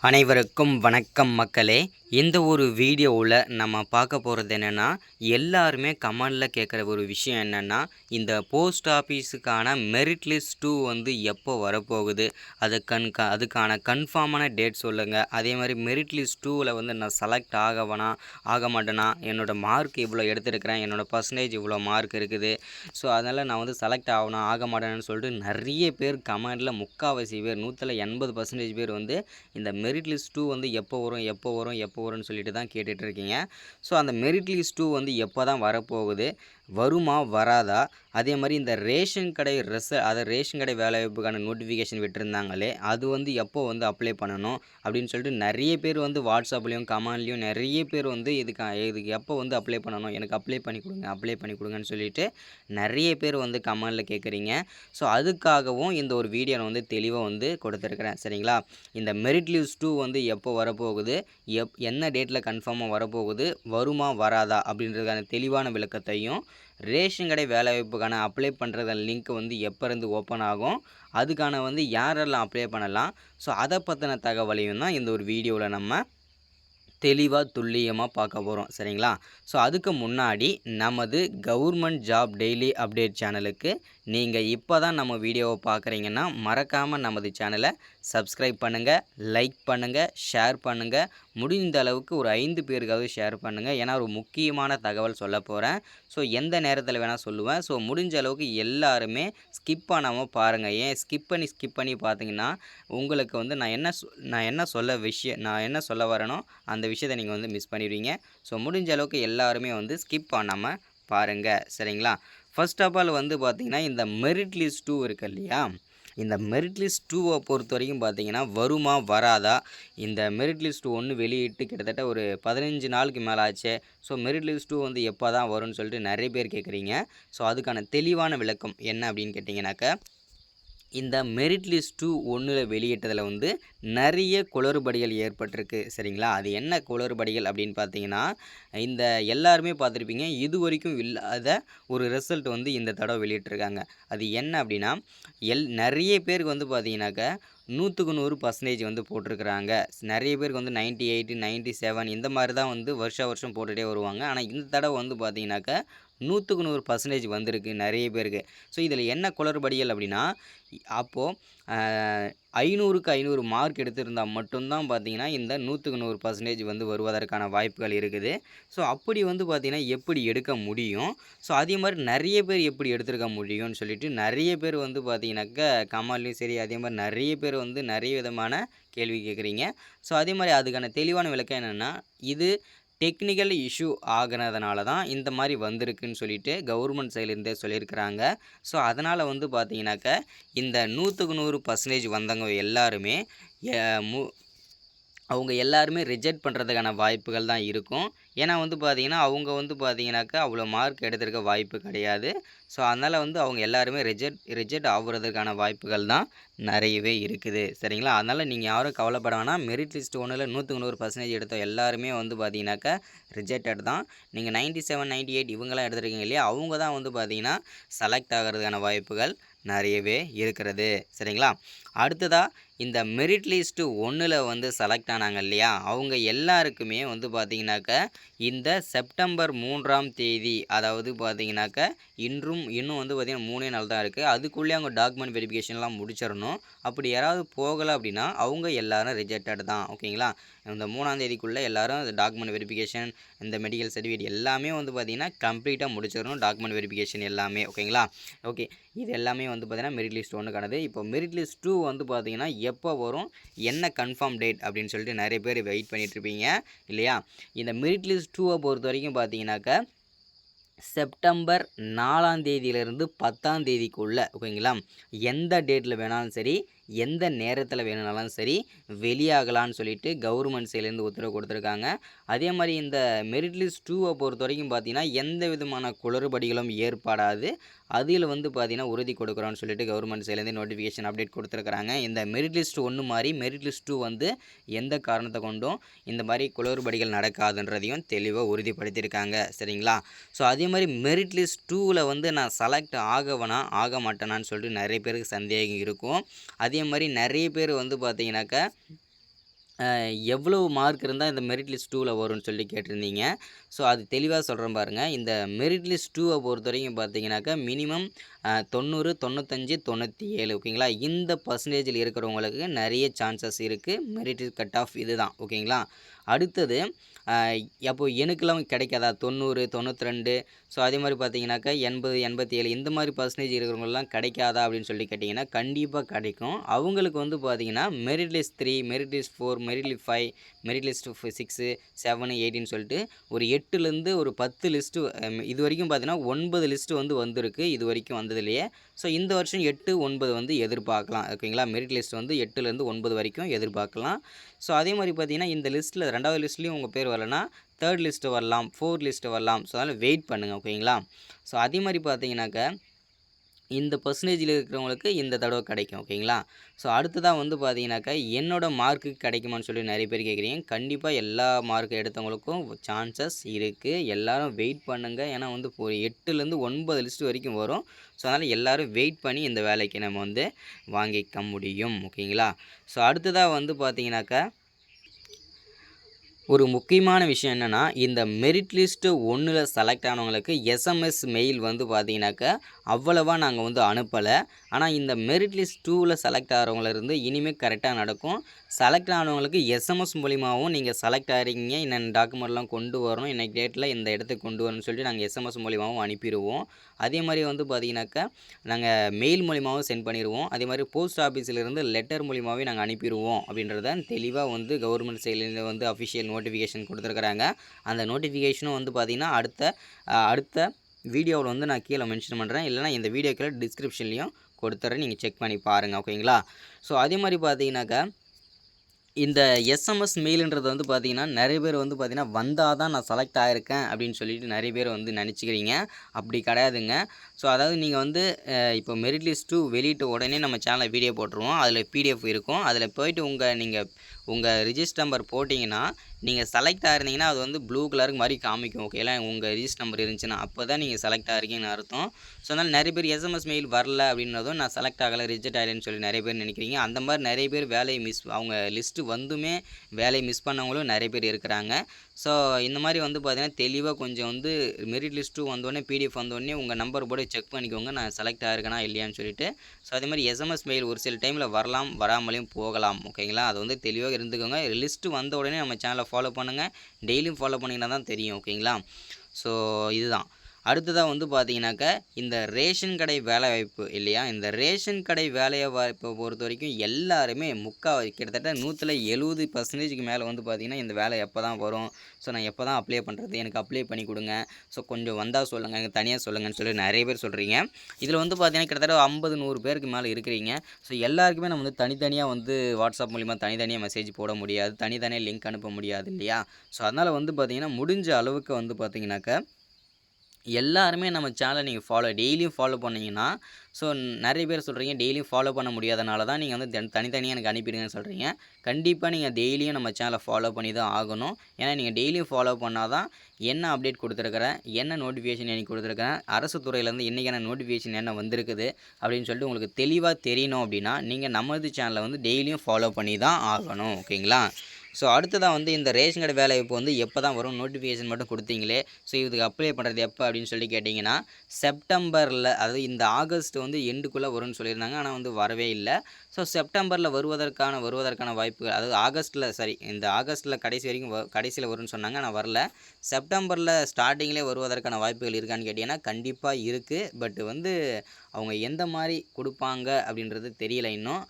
அனைவருக்கும் வணக்கம் மக்களே. இந்த ஒரு வீடியோவில் நம்ம பார்க்க போகிறது என்னென்னா, எல்லாருமே கமெண்டில் கேட்குற ஒரு விஷயம் என்னென்னா, இந்த போஸ்ட் ஆஃபீஸுக்கான மெரிட் லிஸ்ட் 2 வந்து எப்போ வரப்போகுது, அதுக்கான கன்ஃபார்மான டேட் சொல்லுங்கள். அதே மாதிரி மெரிட் லிஸ்ட் 2வில் வந்து நான் செலக்ட் ஆக மாட்டேனா, என்னோடய மார்க் இவ்வளோ எடுத்திருக்கிறேன், என்னோடய பர்சன்டேஜ் இவ்வளோ மார்க் இருக்குது, ஸோ அதனால் நான் வந்து செலக்ட் ஆக மாட்டேன்னு சொல்லிட்டு நிறைய பேர் கமெண்டில் முக்கால்வாசி பேர் 180% பேர் வந்து இந்த மெரிட் லிஸ்ட் 2 வந்து எப்போ வரும்னு சொல்லிட்டு தான் கேட்டுட்ருக்கீங்க. ஸோ அந்த மெரிட் லிஸ்ட் 2 வந்து எப்போ தான் வரப்போகுது, வருமா வராதா, அதே மாதிரி இந்த ரேஷன் கடை ரேஷன் கடை வேலைவாய்ப்புக்கான நோட்டிஃபிகேஷன் விட்டுருந்தாங்களே, அது வந்து எப்போ வந்து அப்ளை பண்ணணும் அப்படின்னு சொல்லிட்டு நிறைய பேர் வந்து வாட்ஸ்அப்லேயும் கமெண்ட்லேயும் நிறைய பேர் வந்து இதுக்கு எப்போ வந்து அப்ளை பண்ணணும், எனக்கு அப்ளை பண்ணி கொடுங்கன்னு சொல்லிட்டு நிறைய பேர் வந்து கமெண்டில் கேட்குறீங்க. ஸோ அதுக்காகவும் இந்த ஒரு வீடியோ நான் வந்து தெளிவாக வந்து கொடுத்துருக்குறேன். சரிங்களா? இந்த மெரிட் லிஸ்ட் 2 வந்து எப்போ வரப்போகுது, என்ன டேட்டில் கன்ஃபார்மாக வரப்போகுது, வருமா வராதா அப்படின்றதுக்கான தெளிவான விளக்கத்தையும், ரேஷன் கடை வேலைவாய்ப்புக்கான அப்ளை பண்ணுறத லிங்க் வந்து எப்போ இருந்து ஓப்பன் ஆகும், அதுக்கான வந்து யாரெல்லாம் அப்ளை பண்ணலாம், ஸோ அதை பற்றின தகவலையும் தான் இந்த ஒரு வீடியோவில் நம்ம தெளிவாக துல்லியமாக பார்க்க போகிறோம். சரிங்களா? ஸோ அதுக்கு முன்னாடி நமது கவர்மெண்ட் ஜாப் டெய்லி அப்டேட் சேனலுக்கு நீங்கள் இப்போ தான் நம்ம வீடியோவை பார்க்குறீங்கன்னா, மறக்காமல் நமது சேனலை சப்ஸ்கிரைப் பண்ணுங்கள், லைக் பண்ணுங்கள், ஷேர் பண்ணுங்கள். முடிந்த அளவுக்கு ஒரு 5 பேருக்காவது ஷேர் பண்ணுங்கள். ஏன்னா ஒரு முக்கியமான தகவல் சொல்ல போகிறேன். ஸோ எந்த நேரத்தில் வேணால் சொல்லுவேன். ஸோ முடிஞ்ச அளவுக்கு எல்லாருமே ஸ்கிப் பண்ணாமல் பாருங்கள். ஏன் ஸ்கிப் பண்ணி பார்த்தீங்கன்னா, உங்களுக்கு வந்து நான் என்ன சொல்ல வரேனோ அந்த விஷயத்தை நீங்கள் வந்து மிஸ் பண்ணிடுவீங்க. ஸோ முடிஞ்ச அளவுக்கு எல்லாருமே வந்து ஸ்கிப் பண்ணாமல் பாருங்கள். சரிங்களா? ஃபர்ஸ்ட் ஆஃப் ஆல் வந்து பார்த்திங்கன்னா, இந்த மெரிட் லிஸ்ட் 2 இருக்கு இல்லையா, இந்த மெரிட் லிஸ்ட் 2வை பொறுத்த வரைக்கும் பார்த்தீங்கன்னா, வருமா வராதா, இந்த மெரிட் லிஸ்ட் 1 வெளியிட்டு கிட்டத்தட்ட ஒரு 15 நாளுக்கு மேலே ஆச்சு. ஸோ மெரிட் லிஸ்ட் 2 வந்து எப்போ தான் வரும்னு சொல்லிட்டு நிறைய பேர் கேட்குறீங்க. ஸோ அதுக்கான தெளிவான விளக்கம் என்ன அப்படின்னு கேட்டிங்கனாக்கா, இந்த மெரிட் லிஸ்ட் 1 வெளியிட்டதில் வந்து நிறைய குளறுபடிகள் ஏற்பட்டிருக்கு. சரிங்களா? அது என்ன குளறுபடிகள் அப்படின்னு பார்த்தீங்கன்னா, இந்த எல்லாருமே பார்த்துருப்பீங்க, இது வரைக்கும் இல்லாத ஒரு ரிசல்ட் வந்து இந்த தடவை வெளியிட்டிருக்காங்க. அது என்ன அப்படின்னா, நிறைய பேருக்கு வந்து பார்த்தீங்கன்னாக்கா 100க்கு 100% வந்து போட்டிருக்கிறாங்க. நிறைய பேருக்கு வந்து 98, 97 இந்த மாதிரி தான் வந்து வருஷம் போட்டுகிட்டே வருவாங்க. ஆனால் இந்த தடவை வந்து பார்த்தீங்கன்னாக்கா 100க்கு 100% வந்திருக்கு நிறைய பேருக்கு. ஸோ இதில் என்ன குளறுபடிகள் அப்படின்னா, அப்போது 500க்கு 500 மார்க் எடுத்திருந்தால் மட்டும்தான் பார்த்தீங்கன்னா, இந்த 100க்கு 100% வந்து வருவதற்கான வாய்ப்புகள் இருக்குது. ஸோ அப்படி வந்து பார்த்தீங்கன்னா, எப்படி எடுக்க முடியும்? ஸோ அதே மாதிரி நிறைய பேர் எப்படி எடுத்திருக்க முடியும்னு சொல்லிட்டு நிறைய பேர் வந்து பார்த்தீங்கன்னாக்கா கமெண்ட்லேயும் சரி, அதே மாதிரி நிறைய பேர் வந்து நிறைய விதமான கேள்வி கேட்குறீங்க. ஸோ அதே மாதிரி அதுக்கான தெளிவான விளக்கம் என்னென்னா, இது டெக்னிக்கல் இஷ்யூ ஆகுனதுனால தான் இந்த மாதிரி வந்திருக்குன்னு சொல்லிட்டு கவர்மெண்ட் சைட்லேருந்தே சொல்லியிருக்கிறாங்க. ஸோ அதனால் வந்து பார்த்தீங்கன்னாக்கா, இந்த 100க்கு 100% வந்தவங்க எல்லாருமே அவங்க எல்லாருமே ரிஜெக்ட் பண்ணுறதுக்கான வாய்ப்புகள் தான் இருக்கும். ஏன்னா வந்து பார்த்தீங்கன்னா, அவங்க வந்து பார்த்தீங்கன்னாக்கா அவ்வளோ மார்க் எடுத்திருக்க வாய்ப்பு கிடையாது. ஸோ அதனால் வந்து அவங்க எல்லாருமே ரிஜெக்ட் ஆகுறதுக்கான வாய்ப்புகள் தான் நிறையவே இருக்குது. சரிங்களா? அதனால் நீங்கள் யாரும் கவலைப்பட வேணாம். மெரிட் லிஸ்ட் 1ல் 100க்கு 100% எடுத்த எல்லாருமே வந்து பார்த்தீங்கன்னாக்கா ரிஜெக்டட் தான். நீங்கள் 97, 98 இவங்கலாம் எடுத்திருக்கீங்க இல்லையா, அவங்க தான் வந்து பார்த்தீங்கன்னா செலக்ட் ஆகிறதுக்கான வாய்ப்புகள் நிறையவே இருக்கிறது. சரிங்களா? அடுத்ததாக இந்த மெரிட் லிஸ்ட்டு 1ல் வந்து செலக்ட் ஆனாங்க இல்லையா, அவங்க எல்லாருக்குமே வந்து பார்த்தீங்கன்னாக்கா இந்த செப்டம்பர் 3ஆம் தேதி, அதாவது பார்த்தீங்கன்னாக்கா இன்னும் வந்து பார்த்தீங்கன்னா 3 நாள் தான் இருக்குது. அதுக்குள்ளே அவங்க டாக்குமெண்ட் வெரிஃபிகேஷன்லாம் முடிச்சிடணும். அப்படி யாராவது போகலை அப்படின்னா அவங்க எல்லாரும் ரிஜெக்டட் தான். ஓகேங்களா? இந்த 3ஆம் தேதிக்குள்ளே எல்லாரும் டாக்குமெண்ட் வெரிஃபிகேஷன், இந்த மெடிக்கல் சர்டிஃபிகேட் எல்லாமே வந்து பார்த்தீங்கன்னா கம்ப்ளீட்டாக முடிச்சிடணும். டாக்குமெண்ட் வெரிஃபிகேஷன் எல்லாமே. ஓகேங்களா? ஓகே. இது எல்லாமே வந்து பார்த்தீங்கன்னா மெரிட் லிஸ்ட் 1க்கானது. இப்போ மெரிட் லிஸ்ட் 2 வந்து பார்த்தீங்கன்னா எப்போ வரும், என்ன கன்ஃபார்ம் டேட் அப்படின்னு சொல்லிட்டு நிறைய பேர் வெயிட் பண்ணிகிட்ருப்பீங்க இல்லையா? இந்த மெரிட் லிஸ்ட் 2வை பொறுத்த வரைக்கும் பார்த்தீங்கன்னாக்கா, செப்டம்பர் 4ஆம் தேதியிலிருந்து 10ஆம் தேதிக்குள்ளே, ஓகேங்களா, எந்த டேட்டில் வேணாலும் சரி, எந்த நேரத்தில் வேணுனாலும் சரி வெளியாகலான்னு சொல்லிட்டு கவர்மெண்ட் சைட்லேருந்து உத்தரவு கொடுத்துருக்காங்க. அதே மாதிரி இந்த மெரிட் லிஸ்ட் 2வை பொறுத்த வரைக்கும் பார்த்தீங்கன்னா, எந்த விதமான குளறுபடிகளும் ஏற்படாது. அதில் வந்து பார்த்தீங்கன்னா உறுதி கொடுக்குறோன்னு சொல்லிட்டு கவர்மெண்ட் சைட்லேருந்து நோட்டிஃபிகேஷன் அப்டேட் கொடுத்துருக்குறாங்க. இந்த மெரிட் லிஸ்ட் 1 மாதிரி மெரிட் லிஸ்ட் 2 வந்து எந்த காரணத்தை கொண்டும் இந்த மாதிரி குளறுபடிகள் நடக்காதுன்றதையும் தெளிவாக உறுதிப்படுத்தியிருக்காங்க. சரிங்களா? ஸோ அதே மாதிரி மெரிட் லிஸ்ட் 2வில் வந்து நான் செலக்ட் ஆக மாட்டேனான்னு சொல்லிட்டு நிறைய பேருக்கு சந்தேகம் இருக்கும். அதே மாதிரி நிறைய பேர் வந்து பார்த்தீங்கன்னாக்கா எவ்வளோ மார்க் இருந்தால் இந்த மெரிட் லிஸ்ட் 2ல வரும்னு சொல்லி கேட்டிருந்தீங்க. ஸோ அது தெளிவாக சொல்கிறேன் பாருங்கள். இந்த மெரிட் லிஸ்ட் 2வை பொறுத்தவரைக்கும் பார்த்தீங்கன்னாக்கா மினிமம் 90, 95, 97 ஓகேங்களா. இந்த பர்சன்டேஜில் இருக்கிறவங்களுக்கு நிறைய சான்சஸ் இருக்குது. மெரிட் கட் ஆஃப் இதுதான் ஓகேங்களா. அடுத்தது அப்போ எனக்கெல்லாம் கிடைக்காதா 90, 92 ஸோ அதே மாதிரி பார்த்தீங்கன்னாக்கா 80, 87 இந்த மாதிரி பர்சன்டேஜ் இருக்கிறவங்கலாம் கிடைக்காதா அப்படின்னு சொல்லி கேட்டிங்கன்னா கண்டிப்பாக கிடைக்கும். அவங்களுக்கு வந்து பார்த்தீங்கன்னா merit list 3, merit list 4, merit list 5, merit list 6, 7, 8ன்னு சொல்லிட்டு ஒரு 8லேருந்து ஒரு 10 லிஸ்ட்டு இது வரைக்கும் பார்த்தீங்கன்னா 9 லிஸ்ட்டு வந்து வந்திருக்கு இது வரைக்கும் வந்ததுலேயே. ஸோ இந்த வருஷம் 8, 9 வந்து எதிர்பார்க்கலாம் ஓகேங்களா. மெரிட் லிஸ்ட் வந்து 8லேருந்து 9 வரைக்கும் எதிர்பார்க்கலாம். ஸோ அதே மாதிரி பார்த்தீங்கன்னா இந்த லிஸ்ட்டில் 2வது லிஸ்ட்லேயும் உங்கள் பேர் வரலன்னா 3rd லிஸ்ட்டு வரலாம், 4th லிஸ்ட்டு வரலாம். ஸோ அதனால் வெயிட் பண்ணுங்கள் ஓகேங்களா. ஸோ அதே மாதிரி பார்த்தீங்கன்னாக்கா இந்த பர்சன்டேஜில் இருக்கிறவங்களுக்கு இந்த தடவை கிடைக்கும் ஓகேங்களா. ஸோ அடுத்ததாக வந்து பார்த்தீங்கன்னாக்கா என்னோடய மார்க்கு கிடைக்குமான்னு சொல்லி நிறைய பேர் கேட்குறீங்க. கண்டிப்பாக எல்லா மார்க் எடுத்தவங்களுக்கும் சான்சஸ் இருக்குது. எல்லோரும் வெயிட் பண்ணுங்கள். ஏன்னா வந்து ஒரு 8லேருந்து 9 லிஸ்ட் வரைக்கும் வரும். ஸோ அதனால் எல்லோரும் வெயிட் பண்ணி இந்த வேலைக்கு நம்ம வந்து வாங்கிக்க முடியும் ஓகேங்களா. ஸோ அடுத்ததாக வந்து பார்த்தீங்கன்னாக்கா ஒரு முக்கியமான விஷயம் என்னென்னா இந்த மெரிட் லிஸ்ட்டு 1ல் செலக்ட் ஆனவங்களுக்கு எஸ்எம்எஸ் மெயில் வந்து பார்த்தீங்கன்னாக்கா அவ்வளவா நாங்கள் வந்து அனுப்பலை. ஆனால் இந்த மெரிட் லிஸ்ட் 2ல் செலக்ட் ஆகிறவங்களிருந்து இனிமேல் கரெக்டாக நடக்கும். செலக்ட் ஆனவங்களுக்கு எஸ்எம்எஸ் மூலிமாவும் நீங்கள் செலக்ட் ஆகிறீங்க என்னென்ன டாக்குமெண்ட்லாம் கொண்டு வரணும், இன்றைக்கி டேட்டில் இந்த இடத்துக்கு கொண்டு வரணும்னு சொல்லிட்டு நாங்கள் எஸ்எம்எஸ் மூலிமாவும் அனுப்பிடுவோம். அதே மாதிரி வந்து பார்த்தீங்கன்னாக்கா நாங்கள் மெயில் மூலிமாவும் சென்ட் பண்ணிடுவோம். அதே மாதிரி போஸ்ட் ஆஃபீஸிலிருந்து லெட்டர் மூலிமாவே நாங்கள் அனுப்பிடுவோம் அப்படின்றத தெளிவாக வந்து கவர்மெண்ட் சைட்லேருந்து வந்து அஃபிஷியல் நோட்டிஃபிகேஷன் கொடுத்துருக்குறாங்க. அந்த நோட்டிஃபிகேஷனும் வந்து பார்த்திங்கன்னா அடுத்த வீடியோவில் வந்து நான் கீழே மென்ஷன் பண்ணுறேன். இல்லைனா இந்த வீடியோ கீழே டிஸ்கிரிப்ஷன்லேயும் கொடுத்துட்றேன். நீங்கள் செக் பண்ணி பாருங்கள் ஓகேங்களா. ஸோ அதே மாதிரி பார்த்தீங்கன்னாக்கா இந்த எஸ்எம்எஸ் மெயிலுன்றது வந்து பார்த்தீங்கன்னா நிறைய பேர் வந்து பார்த்தீங்கன்னா வந்தால் தான் நான் செலக்ட் ஆகிருக்கேன் அப்படின்னு சொல்லிட்டு நிறைய பேர் வந்து நினச்சிக்கிறீங்க. அப்படி கிடையாதுங்க. ஸோ அதாவது நீங்கள் வந்து இப்போ மெரிட் லிஸ்ட் 2 வெளியிட்ட உடனே நம்ம சேனலில் வீடியோ போட்டுருவோம். அதில் பிடிஎஃப் இருக்கும். அதில் போயிட்டு உங்கள் ரிஜிஸ்டர் நம்பர் போட்டிங்கன்னா நீங்கள் செலக்ட் ஆகிருந்தீங்கன்னா அது வந்து ப்ளூ கலருக்கு மாதிரி காமிக்கும் ஓகேங்களா. உங்கள் ரிஜிஸ்டர் நம்பர் இருந்துச்சுன்னா அப்போ தான் நீங்கள் செலக்ட் ஆகிருக்கீங்கன்னு அர்த்தம். ஸோ அதனால் நிறைய பேர் எஸ்எம்எஸ் மெயில் வரல அப்படின்றதும் நான் செலக்ட் ஆகலை ரிஜெக்ட் ஆகிடுன்னு சொல்லி நிறைய பேர் நினைக்கிறீங்க. அந்த மாதிரி நிறைய பேர் வேலையை அவங்க லிஸ்ட்டு வந்துமே வேலையை மிஸ் பண்ணவங்களும் நிறைய பேர் இருக்கிறாங்க. ஸோ இந்த மாதிரி வந்து பார்த்தீங்கன்னா தெளிவாக கொஞ்சம் வந்து மெரிட் லிஸ்ட்டு வந்தோடனே பிடிஎஃப் வந்தோடனே உங்கள் நம்பர் போட்டு செக் பண்ணிக்கோங்க நான் செலக்ட் ஆகிருக்கேனா இல்லையான்னு சொல்லிட்டு. ஸோ அதே மாதிரி எஸ்எம்எஸ் மெயில் ஒரு சில டைமில் வரலாம், வராமலையும் போகலாம் ஓகேங்களா. அது வந்து தெளிவாக இருந்துக்கோங்க. லிஸ்ட்டு வந்த உடனே நம்ம சேனலை ஃபாலோ பண்ணுங்கள். டெய்லியும் ஃபாலோ பண்ணிங்கன்னா தான் தெரியும் ஓகேங்களா. ஸோ இதுதான். அடுத்ததாக வந்து பார்த்தீங்கன்னாக்கா இந்த ரேஷன் கடை வேலைவாய்ப்பு இல்லையா, இந்த ரேஷன் கடை வேலைவாய்ப்பை பொறுத்த வரைக்கும் எல்லாருமே கிட்டத்தட்ட 170% மேலே வந்து பார்த்திங்கன்னா இந்த வேலை எப்போ தான் வரும், ஸோ நான் எப்போ தான் அப்ளை பண்ணுறது, எனக்கு அப்ளை பண்ணி கொடுங்க, ஸோ கொஞ்சம் வந்தால் சொல்லுங்கள், எனக்கு தனியாக சொல்லுங்கன்னு சொல்லி நிறைய பேர் சொல்கிறீங்க. இதில் வந்து பார்த்தீங்கன்னா கிட்டத்தட்ட 50-100 பேருக்கு மேலே இருக்கிறீங்க. ஸோ எல்லாருக்குமே நம்ம வந்து தனித்தனியாக வந்து வாட்ஸ்அப் மூலிமா தனித்தனியாக மெசேஜ் போட முடியாது, தனித்தனியாக லிங்க் அனுப்ப முடியாது இல்லையா. ஸோ அதனால் வந்து பார்த்திங்கன்னா முடிஞ்ச அளவுக்கு வந்து பார்த்திங்கனாக்கா எல்லாருமே நம்ம சேனலை நீங்கள் டெய்லியும் ஃபாலோ பண்ணிங்கன்னா, ஸோ நிறைய பேர் சொல்கிறீங்க டெய்லியும் ஃபாலோ பண்ண முடியாதனால தான் நீங்கள் வந்து தனித்தனியாக எனக்கு அனுப்பிடுங்கன்னு சொல்கிறீங்க. கண்டிப்பாக நீங்கள் டெய்லியும் நம்ம சேனலை ஃபாலோ பண்ணி தான் ஆகணும். ஏன்னா நீங்கள் டெய்லியும் ஃபாலோ பண்ணால் தான் என்ன அப்டேட் கொடுத்துருக்குறேன், என்ன நோட்டிஃபிகேஷன் எனக்கு கொடுத்துருக்குறேன், அரசு துறையிலேருந்து இன்றைக்கான நோட்டிஃபிகேஷன் என்ன வந்திருக்குது அப்படின்னு சொல்லிட்டு உங்களுக்கு தெளிவாக தெரியணும் அப்படின்னா நீங்கள் நமது சேனலை வந்து டெய்லியும் ஃபாலோ பண்ணி தான் ஆகணும் ஓகேங்களா. ஸோ அடுத்ததாக வந்து இந்த ரேஷன் கார்டு வேலைவாய்ப்பு வந்து எப்போ தான் வரும், நோட்டிஃபிகேஷன் மட்டும் கொடுத்தீங்களே, ஸோ இதுக்கு அப்ளை பண்ணுறது எப்போ அப்படின்னு சொல்லி கேட்டிங்கன்னா செப்டம்பரில், அதாவது இந்த ஆகஸ்ட் வந்து எண்டுக்குள்ளே வரும்னு சொல்லியிருந்தாங்க. ஆனால் வந்து வரவே இல்லை. ஸோ செப்டம்பரில் வருவதற்கான வாய்ப்புகள், அதாவது இந்த ஆகஸ்ட்டில் கடைசி வரைக்கும் கடைசியில் வரும்னு சொன்னாங்க. ஆனால் வரல. செப்டம்பரில் ஸ்டார்டிங்லேயே வருவதற்கான வாய்ப்புகள் இருக்கான்னு கேட்டிங்கன்னா கண்டிப்பாக இருக்குது. பட் வந்து அவங்க எந்த மாதிரி கொடுப்பாங்க அப்படின்றது தெரியல இன்னும்.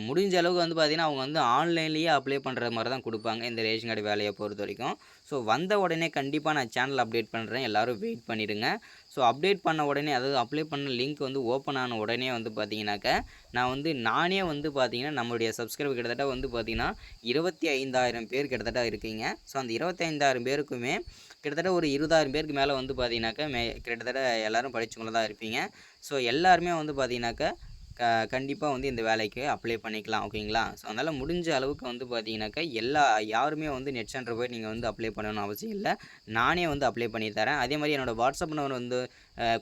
முடிஞ்ச அளவுக்கு வந்து பார்த்திங்கன்னா அவங்க வந்து ஆன்லைன்லேயே அப்ளை பண்ணுற மாதிரி தான் கொடுப்பாங்க இந்த ரேஷன் கார்டு வேலையை பொறுத்த வரைக்கும். ஸோ வந்த உடனே கண்டிப்பாக நான் சேனல் அப்டேட் பண்ணுறேன், எல்லோரும் வெயிட் பண்ணிடுங்க. ஸோ அப்டேட் பண்ண உடனே, அதாவது அப்ளை பண்ண லிங்க் வந்து ஓப்பன் ஆன உடனே வந்து பார்த்திங்கனாக்கா நானே வந்து பார்த்திங்கன்னா நம்மளுடைய சப்ஸ்கிரைபர் கிட்டத்தட்ட வந்து பார்த்திங்கன்னா 25,000 பேர் கிட்டத்தட்ட இருக்கீங்க. ஸோ அந்த 25,000 பேருக்குமே கிட்டத்தட்ட ஒரு 20,000 பேருக்கு மேலே வந்து பார்த்திங்கனாக்கா கிட்டத்தட்ட எல்லோரும் படித்தவங்கள தான் இருப்பீங்க. ஸோ எல்லாருமே வந்து பார்த்திங்கனாக்கா கண்டிப்பாக வந்து இந்த வேலைக்கு அப்ளை பண்ணிக்கலாம் ஓகேங்களா. ஸோ அதனால் முடிஞ்ச அளவுக்கு வந்து பார்த்தீங்கன்னாக்கா யாருமே வந்து நெட் சென்டர் போய் நீங்கள் வந்து அப்ளை பண்ணணும்னு அவசியம் இல்லை. நானே வந்து அப்ளை பண்ணி தரேன். அதே மாதிரி என்னோடய வாட்ஸ்அப் நம்பர் வந்து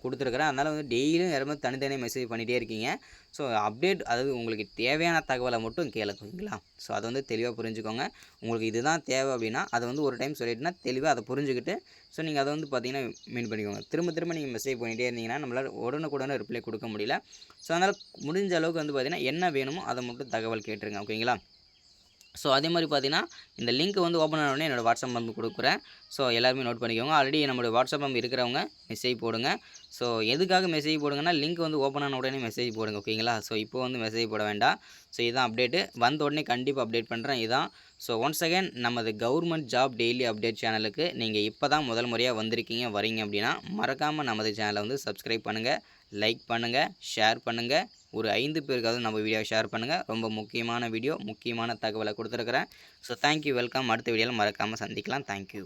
கொடுத்துருக்குறேன். அதனால் வந்து டெய்லியும் யாருமே தனித்தனியாக மெசேஜ் பண்ணிகிட்டே இருக்கீங்க. ஸோ அப்டேட் அதாவது உங்களுக்கு தேவையான தகவலை மட்டும் கேளுங்க ஓகேங்களா. ஸோ அதை வந்து தெளிவாக புரிஞ்சுக்கோங்க. உங்களுக்கு இதுதான் தேவை அப்படின்னா அதை வந்து ஒரு டைம் சொல்லிட்டுனா தெளிவாக அதை புரிஞ்சுக்கிட்டு ஸோ நீங்கள் அதை வந்து பார்த்தீங்கன்னா மீன் பண்ணிக்கோங்க. திரும்ப திரும்ப நீங்கள் மெசேஜ் பண்ணிகிட்டே இருந்தீங்கன்னா நம்மளால் உடனுக்குடனே ரிப்ளை கொடுக்க முடியல. ஸோ அதனால் முடிஞ்ச அளவுக்கு வந்து பார்த்தீங்கன்னா என்ன வேணுமோ அதை மட்டும் தகவல் கேட்டுருங்க ஓகேங்களா. ஸோ அதே மாதிரி பார்த்தீங்கன்னா இந்த லிங்க் வந்து ஓப்பன் ஆன உடனே என்னோடய வாட்ஸ்அப் நம்பர் கொடுக்குறேன். ஸோ எல்லாருமே நோட் பண்ணிக்கோங்க. ஆல்ரெடி நம்மளுடைய வாட்ஸ்அப் நம்பர் இருக்கிறவங்க மெசேஜ் போடுங்க. ஸோ எதுக்காக மெசேஜ் போடுங்கன்னா லிங்க் வந்து ஓப்பன் ஆன உடனே மெசேஜ் போடுங்க ஓகேங்களா. ஸோ இப்போ வந்து மெசேஜ் போட வேண்டாம். ஸோ இதுதான் அப்டேட்டு. வந்த உடனே கண்டிப்பாக அப்டேட் பண்ணுறேன் இதான். ஸோ ஒன்ஸ் அகேன் நமது கவர்மெண்ட் ஜாப் டெய்லி அப்டேட் சேனலுக்கு நீங்கள் இப்போ தான் முதல் முறையாக வந்திருக்கீங்க வரீங்க அப்படின்னா மறக்காமல் நமது சேனலை வந்து சப்ஸ்கிரைப் பண்ணுங்கள், லைக் பண்ணுங்கள், ஷேர் பண்ணுங்கள். ஒரு 5 பேருக்காவது நம்ம வீடியோவை ஷேர் பண்ணுங்கள். ரொம்ப முக்கியமான வீடியோ, முக்கியமான தகவலை கொடுத்துருக்குறேன். So thank you, welcome. அடுத்த வீடியோவில் மறக்காமல் சந்திக்கலாம். தேங்க்யூ.